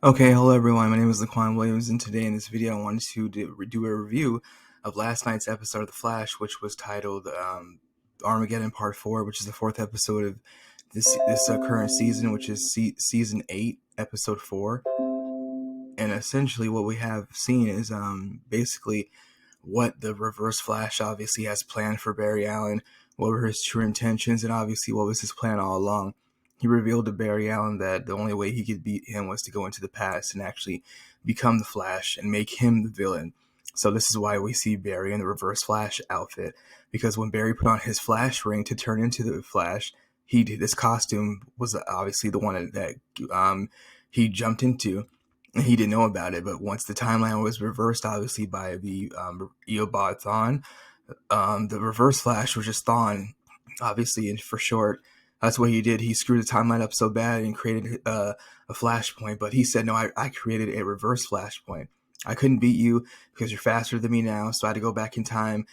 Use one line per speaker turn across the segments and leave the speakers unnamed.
Okay, hello everyone. My name is Laquan Williams, and today in this video, I wanted to do a review of last night's episode of The Flash, which was titled Armageddon Part 4, which is the fourth episode of this current season, which is season 8, episode 4. And essentially, what we have seen is basically what the Reverse Flash obviously has planned for Barry Allen, what were his true intentions, and obviously what was his plan all along. He revealed to Barry Allen that the only way he could beat him was to go into the past and actually become the Flash and make him the villain. So this is why we see Barry in the Reverse Flash outfit, because when Barry put on his Flash ring to turn into the Flash, this costume was obviously the one that he jumped into. He didn't know about it, but once the timeline was reversed, obviously by the Eobot Thawne, the Reverse Flash was just Thawne, obviously, and for short. That's what he did. He screwed the timeline up so bad and created a flashpoint. But he said, no, I created a reverse flashpoint. I couldn't beat you because you're faster than me now. So I had to go back in time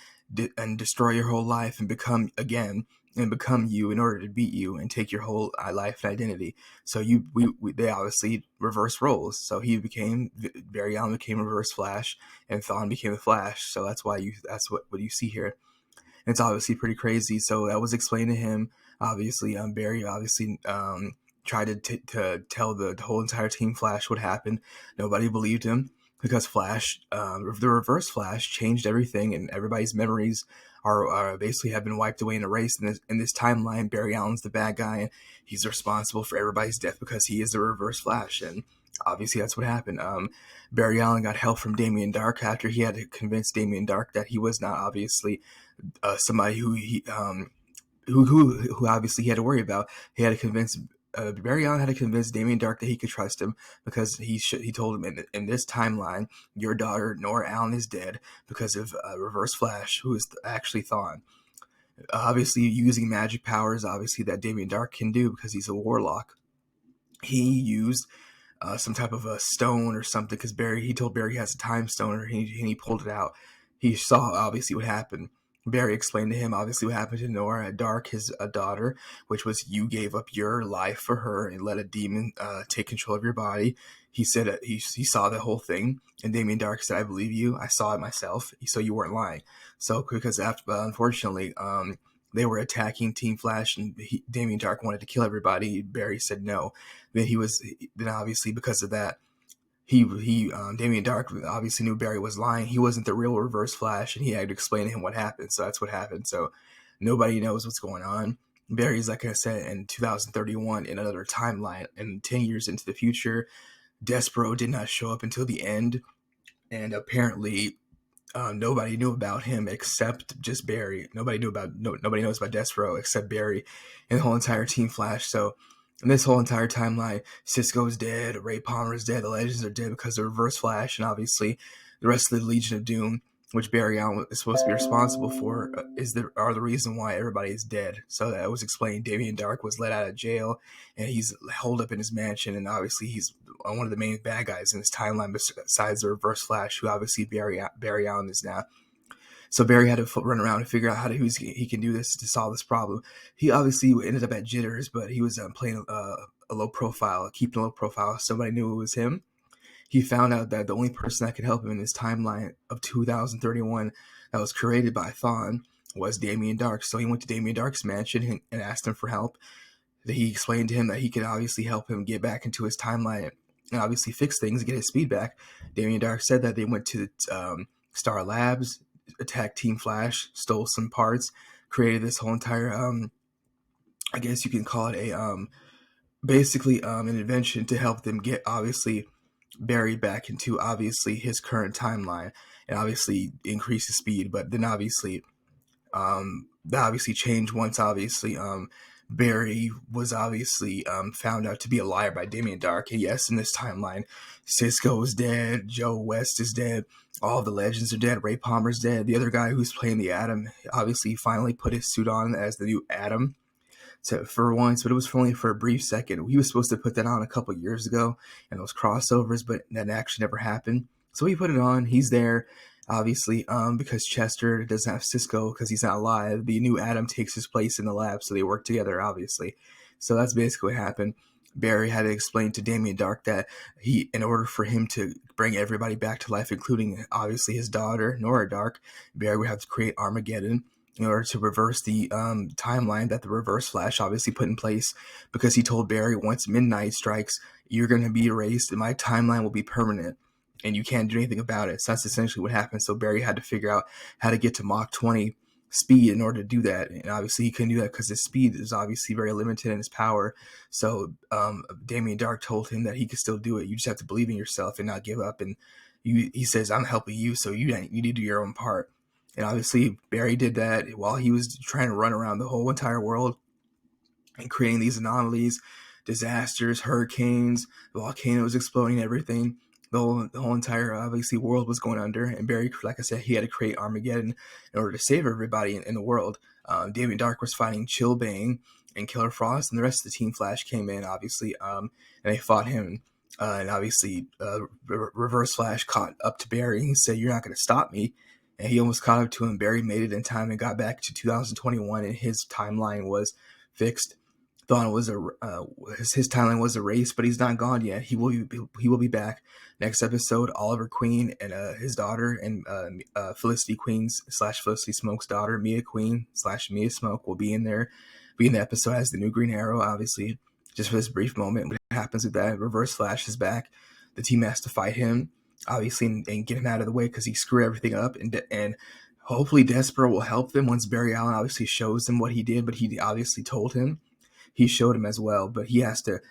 and destroy your whole life and become you in order to beat you and take your whole life and identity. So they obviously reverse roles. So Barry Allen became Reverse Flash and Thawne became the Flash. So that's what you see here. It's obviously pretty crazy. So that was explained to him. Obviously, Barry obviously tried to tell the whole entire team Flash what happened. Nobody believed him because the Reverse Flash changed everything, and everybody's memories are basically have been wiped away and erased. In this timeline, Barry Allen's the bad guy, and he's responsible for everybody's death because he is the Reverse Flash. And obviously, that's what happened. Barry Allen got help from Damien Dark after he had to convince Damien Dark that he was not obviously somebody who obviously he had to worry about. He had to convince Barry Allen had to convince Damien Dark that he could trust him because he told him in this timeline, your daughter Nora Allen is dead because of Reverse Flash, who is actually Thawne. Obviously, using magic powers, obviously that Damien Dark can do because he's a warlock. He used some type of a stone or something because he told Barry he has a time stone, and he pulled it out. He saw obviously what happened. Barry explained to him obviously what happened to Nora Dark, his daughter, which was you gave up your life for her and let a demon take control of your body. He said he saw the whole thing, and Damien Dark said, "I believe you. I saw it myself, so you weren't lying." So because unfortunately, they were attacking Team Flash, and Damien Dark wanted to kill everybody. Barry said no. Then obviously because of that, Damien Dark obviously knew Barry was lying. He wasn't the real Reverse Flash, and he had to explain to him what happened. So that's what happened. So nobody knows what's going on. Barry's, like I said, in 2031 in another timeline, and 10 years into the future. Despero did not show up until the end, and apparently nobody knew about him except just Barry. Nobody knows about Despero except Barry and the whole entire Team Flash. So in this whole entire timeline, Cisco's dead, Ray Palmer's dead, the Legends are dead because of Reverse Flash, and obviously the rest of the Legion of Doom, which Barry Allen is supposed to be responsible for, are the reason why everybody is dead. So that was explained. Damien Dark was let out of jail, and he's holed up in his mansion, and obviously he's one of the main bad guys in this timeline besides the Reverse Flash, who obviously Barry Allen is now. So Barry had to run around and figure out he can do this to solve this problem. He obviously ended up at Jitters, but he was playing a low profile, keeping a low profile. Somebody knew it was him. He found out that the only person that could help him in this timeline of 2031 that was created by Thawne was Damien Dark. So he went to Damien Dark's mansion and asked him for help. He explained to him that he could obviously help him get back into his timeline and obviously fix things and get his speed back. Damien Dark said that they went to Star Labs, attacked Team Flash, stole some parts, created this whole entire I guess you can call it a basically an invention to help them get obviously Barry back into obviously his current timeline and obviously increase his speed. But then obviously that obviously changed once obviously Barry was obviously found out to be a liar by Damien Dark. And yes, in this timeline, Cisco is dead, Joe West is dead, all the Legends are dead, Ray Palmer's dead. The other guy who's playing the Atom obviously finally put his suit on as the new Atom for once, but it was only for a brief second. He was supposed to put that on a couple years ago and those crossovers, but that actually never happened. So he put it on. He's there, obviously, because Chester doesn't have Cisco because he's not alive. The new Atom takes his place in the lab, so they work together, obviously. So that's basically what happened. Barry had to explain to Damien Dark that in order for him to bring everybody back to life, including obviously his daughter, Nora Dark, Barry would have to create Armageddon in order to reverse the timeline that the Reverse Flash obviously put in place, because he told Barry, once midnight strikes, you're going to be erased and my timeline will be permanent and you can't do anything about it. So that's essentially what happened. So Barry had to figure out how to get to Mach 20 speed in order to do that, and obviously he couldn't do that because his speed is obviously very limited in his power. So Damien Dark told him that he could still do it. You just have to believe in yourself and not give up. And he says, I'm helping you, so you need to do your own part. And obviously Barry did that while he was trying to run around the whole entire world and creating these anomalies, disasters, hurricanes, volcanoes exploding, everything. The whole entire obviously world was going under, and Barry, like I said, he had to create Armageddon in order to save everybody in the world. Damien Dark was fighting Chillbane and Killer Frost, and the rest of the Team Flash came in, obviously, and they fought him. And obviously, Reverse Flash caught up to Barry, and he said, "You're not going to stop me." And he almost caught up to him. Barry made it in time and got back to 2021, and his timeline was fixed. Thawne was his timeline was erased, but he's not gone yet. He will be back next episode. Oliver Queen and his daughter, and Felicity Queen's / Felicity Smoke's daughter, Mia Queen / Mia Smoke, will be in the episode as the new Green Arrow. Obviously, just for this brief moment, what happens with that? Reverse Flash is back. The team has to fight him, obviously, and get him out of the way because he screwed everything up. And hopefully, Despero will help them once Barry Allen obviously shows them what he did, but he obviously told him. He showed him as well, but he has to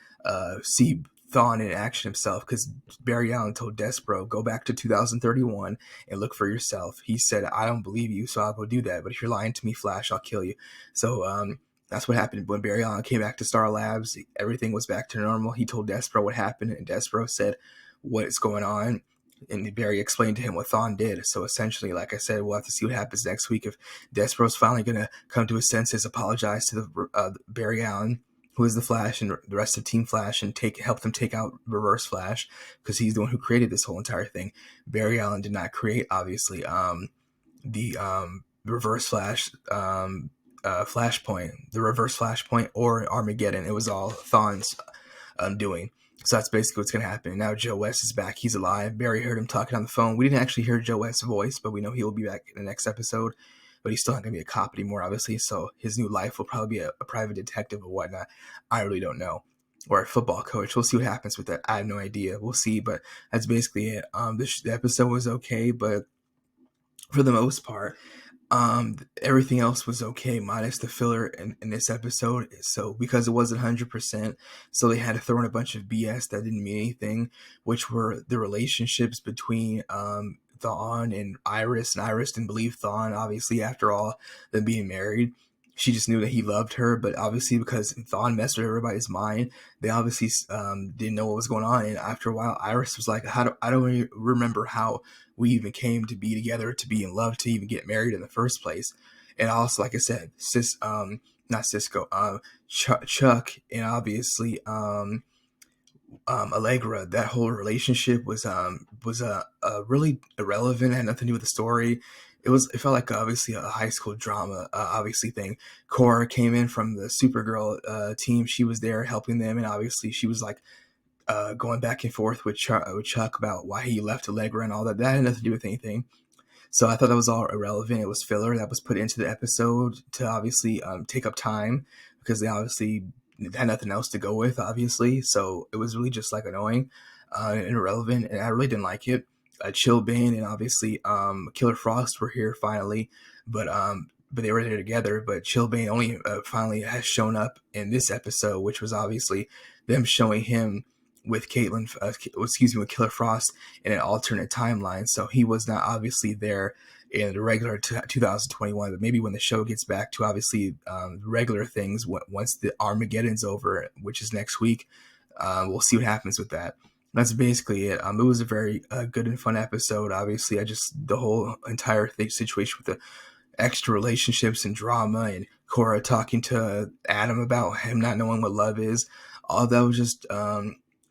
see Thawne in action himself, because Barry Allen told Despero, go back to 2031 and look for yourself. He said, I don't believe you, so I'll go do that. But if you're lying to me, Flash, I'll kill you. So that's what happened when Barry Allen came back to Star Labs. Everything was back to normal. He told Despero what happened, and Despero said, what is going on? And Barry explained to him what Thawne did. So essentially, like I said, we'll have to see what happens next week. If Despero's finally going to come to his senses, apologize to the Barry Allen, who is the Flash, and the rest of Team Flash, and help them take out Reverse Flash, because he's the one who created this whole entire thing. Barry Allen did not create, obviously, the Reverse Flash Flashpoint, the Reverse Flashpoint, or Armageddon. It was all Thawne's doing. So that's basically what's going to happen. Now Joe West is back. He's alive. Barry heard him talking on the phone. We didn't actually hear Joe West's voice, but we know he'll be back in the next episode. But he's still not going to be a cop anymore, obviously. So his new life will probably be a private detective or whatnot. I really don't know. Or a football coach. We'll see what happens with that. I have no idea. We'll see. But that's basically it. The episode was okay, but for the most part, everything else was okay, minus the filler in this episode. So because it wasn't 100%, so they had to throw in a bunch of BS that didn't mean anything, which were the relationships between Thawne and Iris. And Iris didn't believe Thawne, obviously, after all them being married. She just knew that he loved her, but obviously because Thawne messed with everybody's mind, they obviously didn't know what was going on. And after a while, Iris was like, I don't even remember how we even came to be together, to be in love, to even get married in the first place. And also, like I said, not Cisco, Chuck, and obviously Allegra, that whole relationship was really irrelevant, had nothing to do with the story. It felt like obviously a high school drama, obviously thing. Cora came in from the Supergirl team. She was there helping them, and obviously she was like going back and forth with Chuck about why he left Allegra and all that. That had nothing to do with anything. So I thought that was all irrelevant. It was filler that was put into the episode to obviously take up time, because they obviously had nothing else to go with, obviously. So it was really just like annoying and irrelevant, and I really didn't like it. Chillbane and obviously Killer Frost were here finally, but they were there together. But Chillbane only finally has shown up in this episode, which was obviously them showing him with with Killer Frost in an alternate timeline. So he was not obviously there in the regular 2021, but maybe when the show gets back to obviously regular things, once the Armageddon's over, which is next week, we'll see what happens with that. That's basically it. It was a very good and fun episode. Obviously, the whole entire situation with the extra relationships and drama, and Cora talking to Adam about him not knowing what love is. All that was just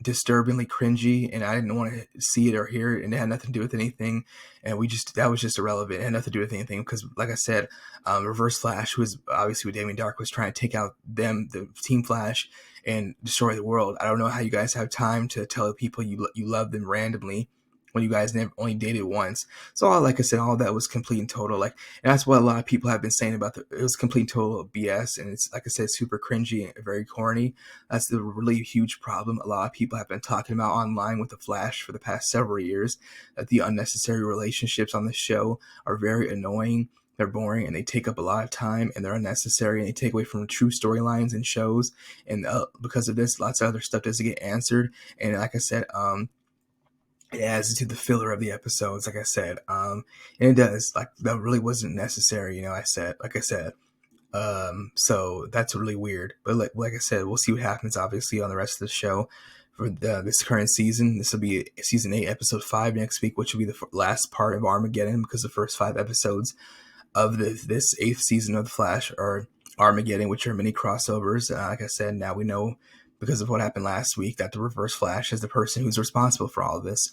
disturbingly cringy, and I didn't want to see it or hear it, and it had nothing to do with anything, and that was just irrelevant. It had nothing to do with anything because, like I said, Reverse Flash, who was obviously with Damien Dark, was trying to take out the Team Flash, and destroy the world. I don't know how you guys have time to tell people you love them randomly when you guys never only dated once. So like I said, all that was complete and total, like, and that's what a lot of people have been saying about it was complete and total BS, and it's, like I said, super cringy and very corny. That's the really huge problem a lot of people have been talking about online with the Flash for the past several years, that the unnecessary relationships on the show are very annoying. They're boring and they take up a lot of time and they're unnecessary and they take away from true storylines and shows. And because of this, lots of other stuff doesn't get answered. And like I said, it adds to the filler of the episodes, like I said. And it does, like, that really wasn't necessary, like I said. So that's really weird. But like I said, we'll see what happens, obviously, on the rest of the show for this current season. This will be season 8, episode 5 next week, which will be the last part of Armageddon, because the first 5 episodes of this 8th season of The Flash are Armageddon, which are mini crossovers. Like I said, now we know, because of what happened last week, that the Reverse Flash is the person who's responsible for all of this.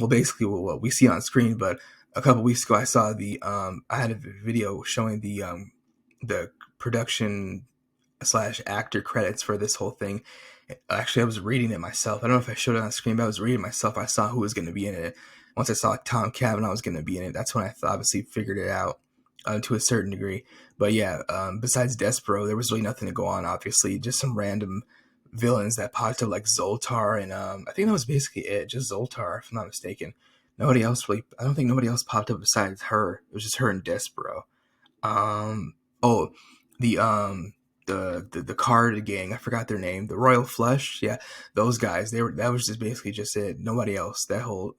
Basically what we see on screen, but a couple weeks ago I saw I had a video showing the production / actor credits for this whole thing. Actually, I was reading it myself. I don't know if I showed it on screen, but I was reading it myself. I saw who was going to be in it. Once I saw like Tom Cavanaugh was going to be in it, that's when I obviously figured it out to a certain degree. But yeah, besides Despero, there was really nothing to go on, obviously. Just some random villains that popped up, like Zoltar, and I think that was basically it. Just Zoltar, if I'm not mistaken. Nobody else really, I don't think nobody else popped up besides her. It was just her and Despero. Oh, the card gang, I forgot their name, the Royal Flush, yeah, those guys, that was just basically just it. Nobody else, that whole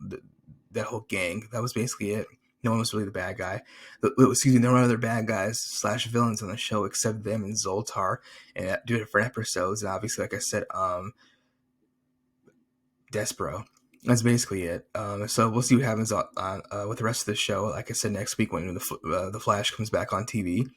gang, that was basically it. No one was really the bad guy. Excuse me, there were other bad guys / villains on the show except them and Zoltar, and do different episodes. And obviously, like I said, Despero. That's basically it. So we'll see what happens with the rest of the show. Like I said, next week when the Flash comes back on TV,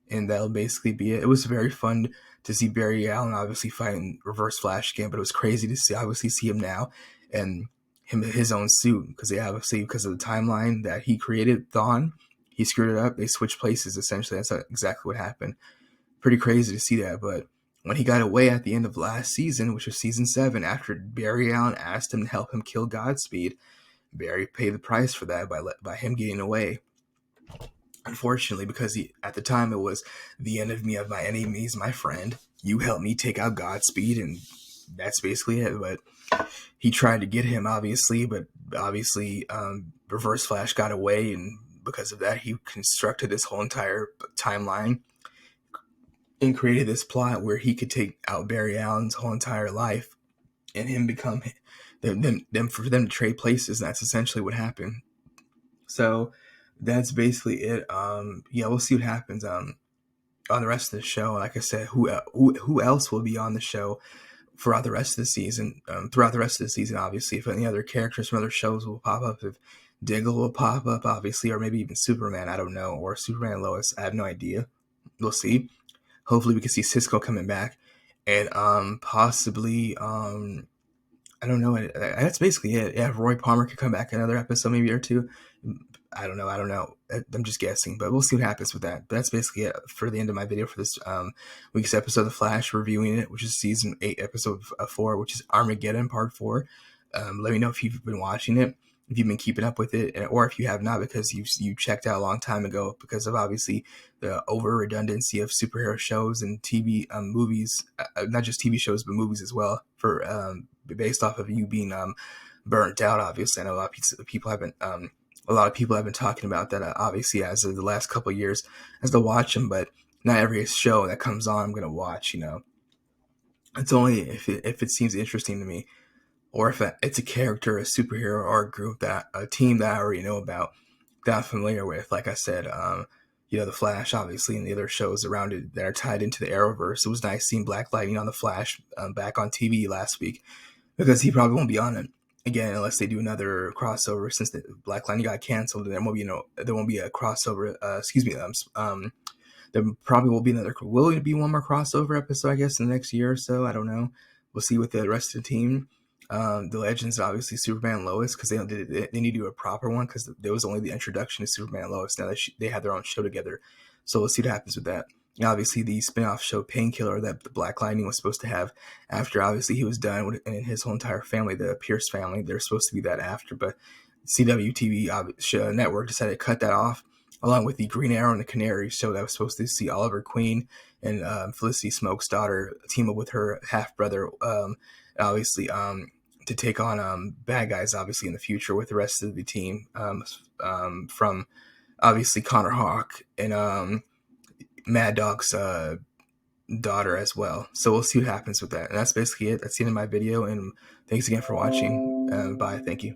and that'll basically be it. It was very fun to see Barry Allen obviously fighting Reverse Flash again, but it was crazy to see him now and his own suit, because because of the timeline that he created, Thawne, he screwed it up. They switched places, essentially. That's exactly what happened. Pretty crazy to see that. But when he got away at the end of last season, which was season 7, after Barry Allen asked him to help him kill Godspeed, Barry paid the price for that by him getting away. Unfortunately, because at the time it was the enemy of my enemies, my friend. You helped me take out Godspeed, and that's basically it. But he tried to get him, obviously, but obviously Reverse Flash got away, and because of that, he constructed this whole entire timeline and created this plot where he could take out Barry Allen's whole entire life and him become them for them to trade places. And that's essentially what happened. So that's basically it. Yeah, we'll see what happens on the rest of the show. Like I said, who else will be on the show throughout the rest of the season? Obviously, if any other characters from other shows will pop up, if Diggle will pop up, obviously, or maybe even Superman, I don't know, or Superman and Lois, I have no idea. We'll see. Hopefully we can see Cisco coming back, and possibly I don't know. That's basically it. Yeah, if Roy Palmer could come back another episode, maybe or two. I don't know. I'm just guessing, but we'll see what happens with that. But that's basically it for the end of my video for this week's episode of The Flash, reviewing it, which is season 8, episode 4, which is Armageddon Part 4. Let me know if you've been watching it, if you've been keeping up with it, or if you have not, because you checked out a long time ago because of obviously the over redundancy of superhero shows and TV movies, not just TV shows but movies as well, for based off of you being burnt out. Obviously, I know a lot of people have been talking about that, obviously, as of the last couple of years, as to watch them, but not every show that comes on I'm going to watch, It's only if it seems interesting to me, or if it's a character, a superhero, or a team that I already know about, that I'm familiar with. Like I said, The Flash, obviously, and the other shows around it that are tied into the Arrowverse. It was nice seeing Black Lightning on The Flash back on TV last week, because he probably won't be on it again unless they do another crossover, since the Black Lightning got canceled. There won't be a crossover. There probably will be another. Will it be one more crossover episode, I guess, in the next year or so? I don't know, we'll see with the rest of the team. The Legends, obviously Superman and Lois, because they need to do a proper one, because there was only the introduction to Superman and Lois. Now they have their own show together, so we'll see what happens with that. And obviously, the spin-off show Painkiller that the Black Lightning was supposed to have after, obviously, he was done with, and his whole entire family, the Pierce family, they're supposed to be that after, but CWTV network decided to cut that off, along with the Green Arrow and the Canary show that was supposed to see Oliver Queen and Felicity Smoke's daughter team up with her half brother, obviously, to take on bad guys, obviously, in the future with the rest of the team, from obviously Connor Hawke and Mad Dog's daughter as well. So we'll see what happens with that. And that's basically it. That's the end of my video. And thanks again for watching. Bye. Thank you.